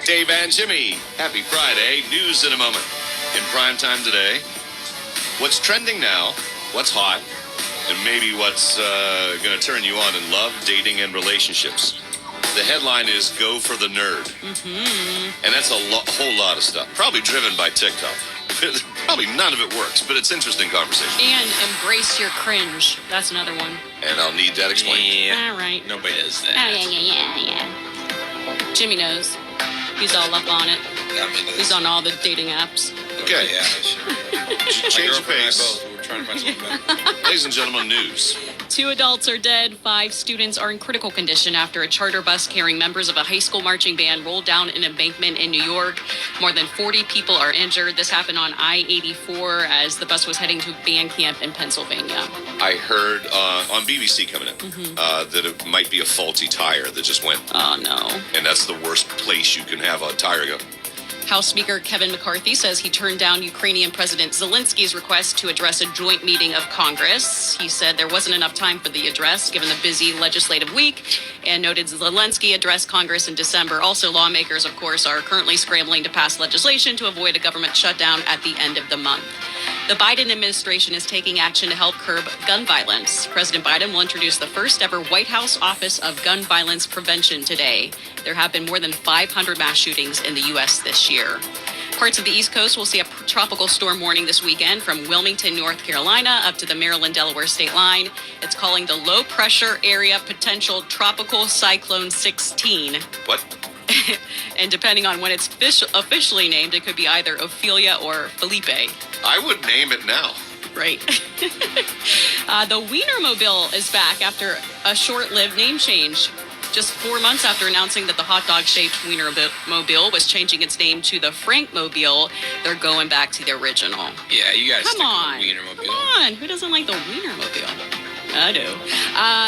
Dave and Jimmy, happy Friday. News in a moment. In prime time today, what's trending now, what's hot, and maybe what's going to turn you on in love, dating, and relationships. The headline is Go for the Nerd. Mm-hmm. And that's a whole lot of stuff. Probably driven by TikTok. Probably none of it works, but it's interesting conversation. And embrace your cringe. That's another one. And I'll need that explained. Yeah. All right. Nobody does that. Oh, yeah. Jimmy knows. He's all up on it. He's on all the dating apps. Okay. Yeah, sure. Change of pace. Both. We're trying to find something better. Ladies and gentlemen, news. 2 adults are dead. 5 students are in critical condition after a charter bus carrying members of a high school marching band rolled down an embankment in New York. More than 40 people are injured. This happened on I-84 as the bus was heading to band camp in Pennsylvania. I heard on BBC coming in that it might be a faulty tire that just went. Oh, no. And that's the worst place you can have a tire go. House Speaker Kevin McCarthy says he turned down Ukrainian President Zelensky's request to address a joint meeting of Congress. He said there wasn't enough time for the address given the busy legislative week and noted Zelensky addressed Congress in December. Also, lawmakers, of course, are currently scrambling to pass legislation to avoid a government shutdown at the end of the month. The Biden administration is taking action to help curb gun violence. President Biden will introduce the first ever White House Office of Gun Violence Prevention today. There have been more than 500 mass shootings in the U.S. this year. Parts of the East Coast will see a tropical storm warning this weekend from Wilmington, North Carolina, up to the Maryland-Delaware state line. It's calling the low pressure area potential tropical cyclone 16. What? And depending on when it's officially named, it could be either Ophelia or Felipe. I would name it now. Right. The Wienermobile is back after a short-lived name change. Just 4 months after announcing that the hot dog-shaped Wienermobile was changing its name to the Frankmobile, they're going back to the original. Yeah, you guys Come on. Wienermobile. Come on. Who doesn't like the Wienermobile? I do.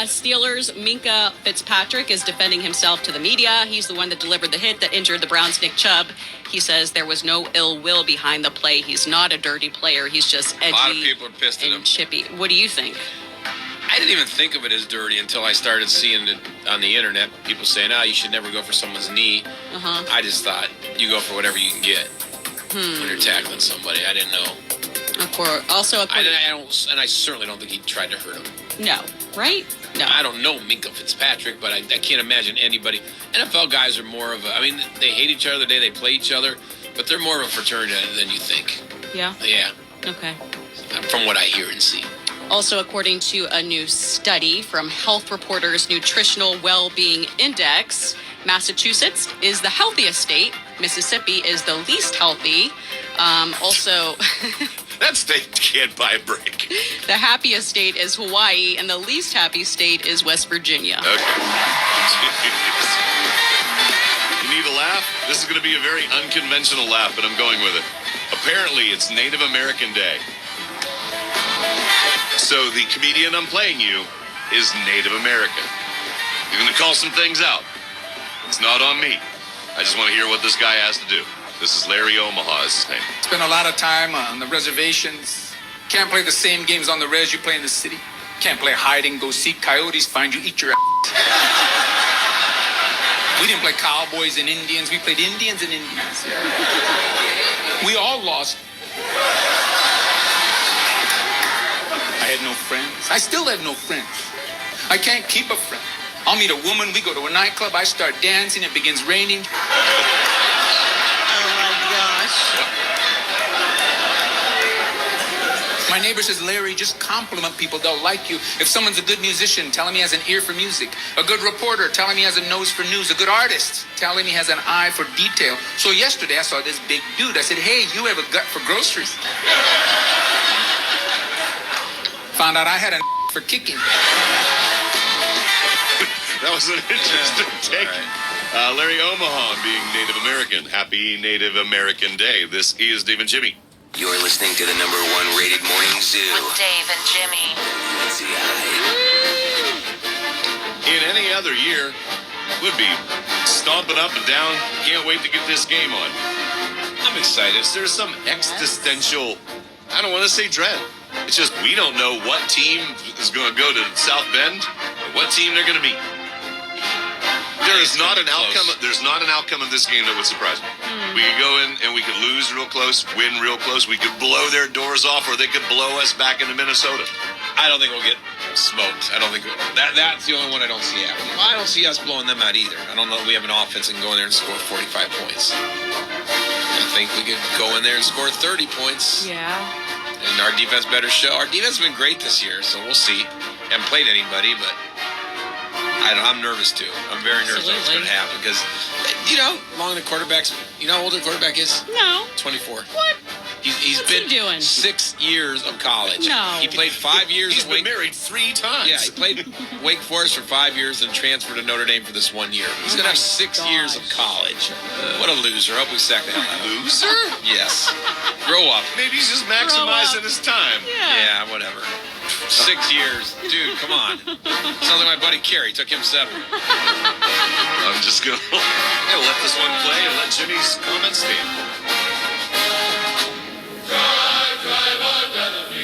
Steelers' Minka Fitzpatrick is defending himself to the media. He's the one that delivered the hit that injured the Browns' Nick Chubb. He says there was no ill will behind the play. He's not a dirty player. He's just edgy A lot of people are pissed at him. and chippy. What do you think? I didn't even think of it as dirty until I started seeing it on the internet. People saying, you should never go for someone's knee. I just thought you go for whatever you can get when you're tackling somebody. I didn't know. Of course. Also, I certainly don't think he tried to hurt him. No, right? No. I don't know Minka Fitzpatrick, but I can't imagine anybody. NFL guys are more of they hate each other the day they play each other, but they're more of a fraternity than you think. Yeah? Yeah. Okay. From what I hear and see. Also, according to a new study from Health Reporter's Nutritional Well-Being Index, Massachusetts is the healthiest state. Mississippi is the least healthy. That state can't buy a break. The happiest state is Hawaii, and the least happy state is West Virginia. Okay. You need a laugh? This is going to be a very unconventional laugh, but I'm going with it. Apparently, it's Native American Day. So the comedian I'm playing you is Native American. You're going to call some things out. It's not on me. I just want to hear what this guy has to do. This is Larry Omaha, is his name. Spend a lot of time on the reservations. Can't play the same games on the res you play in the city. Can't play hide and go seek. Coyotes find you, eat your ass. We didn't play cowboys and Indians. We played Indians and Indians. We all lost. I had no friends. I still have no friends. I can't keep a friend. I'll meet a woman. We go to a nightclub. I start dancing. It begins raining. My neighbor says, Larry, just compliment people. They'll like you. If someone's a good musician, tell him he has an ear for music. A good reporter, tell him he has a nose for news. A good artist, tell him he has an eye for detail. So yesterday I saw this big dude. I said, hey, you have a gut for groceries. Found out I had a for kicking. That was an interesting take. Right. Larry Omaha being Native American. Happy Native American Day. This is Dave and Jimmy. You're listening to the #1 rated morning zoo. With Dave and Jimmy. WNCI. In any other year, would be stomping up and down. Can't wait to get this game on. I'm excited. There's some existential, I don't want to say dread. It's just we don't know what team is going to go to South Bend or what team they're going to beat. There it's is not gonna an be close. outcome. There's not an outcome of this game that would surprise me. We could go in and we could lose real close, win real close. We could blow their doors off, or they could blow us back into Minnesota. I don't think we'll get smoked. I don't think that's the only one I don't see happening. Well, I don't see us blowing them out either. I don't know if we have an offense and go in there and score 45 points. I think we could go in there and score 30 points. Yeah. And our defense better show. Our defense has been great this year, so we'll see. Haven't played anybody, but I'm nervous too. I'm very nervous what's going to happen because, long the quarterbacks. You know how old the quarterback is? No. 24. What? He's What's been he doing? 6 years of college. No. He played 5 years. He's at been Wake. married 3 times. Yeah, he played Wake Forest for 5 years and transferred to Notre Dame for this 1 year. He's going to have 6 years of college. What a loser. I hope we sack the hell out of him. Loser? Yes. Grow up. Maybe he's just maximizing his time. Yeah, whatever. 6 years. Dude, come on. Sounds like my buddy Kerry. Took him 7. I'm just going to let this one play and let Jimmy's comments stand.